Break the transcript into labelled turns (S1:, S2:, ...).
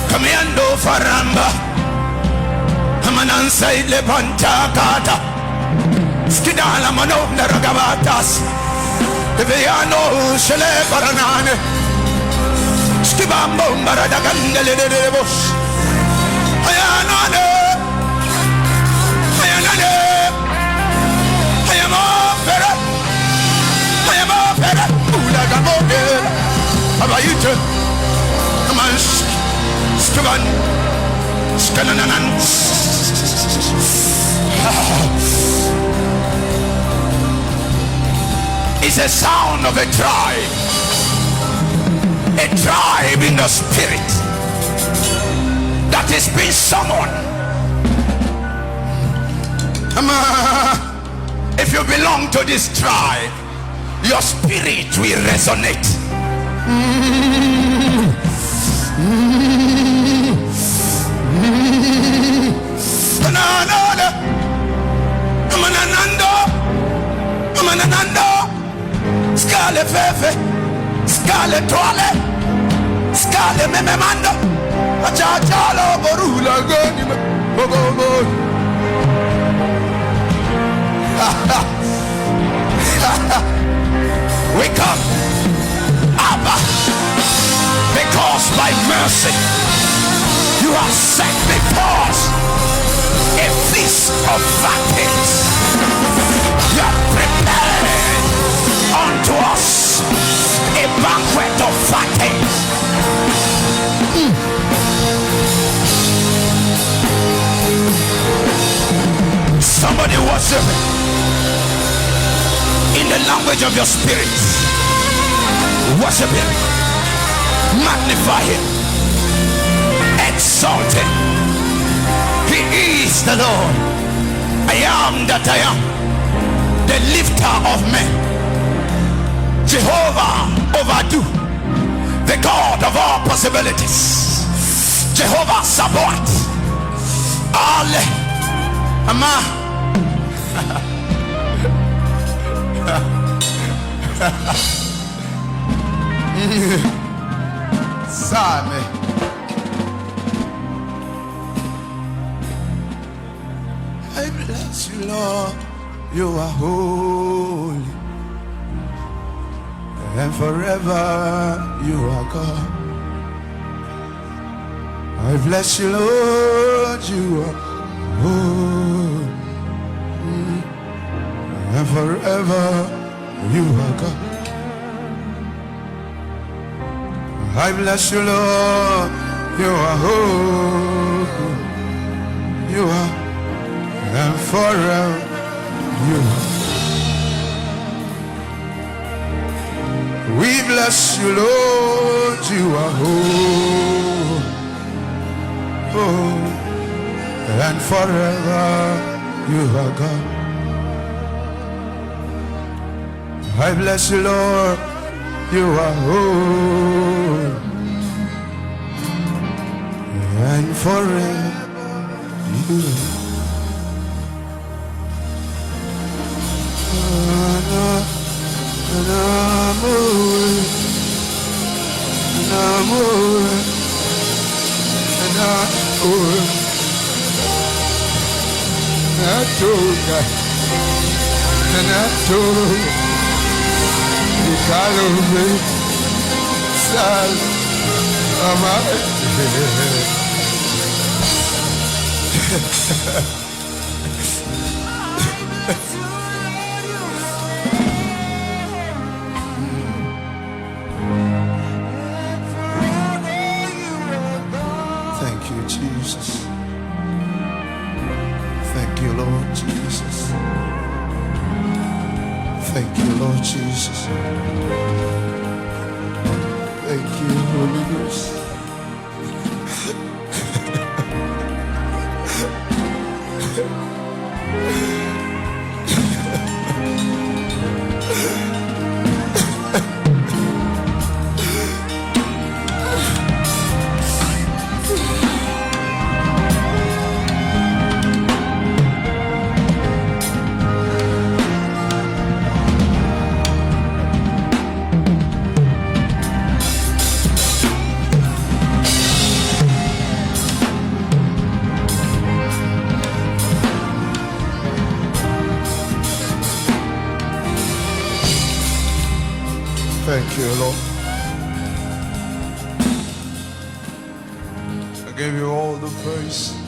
S1: Commando Faramba Amansai Lepantakata Skidala Manobna Ragavatas Viano Shele Paranane Skibambo Maradagandele de Bush Ayanane I am a ferret Ulagamoke Abayuta Skiban Skananan It's a sound of a tribe in the spirit that is being summoned. If you belong to this tribe, your spirit will resonate. Scale fefe, scale toile, scale mememando, achachalo borula goni bogomo. Wake up, Abba, because by mercy you have set before us a feast of fatness. You have prepared unto us a banquet of fatness. Somebody worship in the language of your spirit. Worship him, magnify him, exalt him. He is the Lord. I am that I am, the lifter of men. Jehovah overdo, the God of all possibilities. Jehovah Sabaoth. Ale Ama. Same. I bless you, Lord. You are holy, and forever you are God. I bless you, Lord. You are holy, and forever you are God. I bless you, Lord. You are holy, you are, and forever you are. We bless you, Lord. You are holy, holy, and forever you are God. I bless you, Lord. You are holy, and forever you are. Thank you, Jesus. Thank you, Lord Jesus. Thank you, Lord Jesus. Thank you, Holy Ghost. Thank you, Lord. I give you all the praise.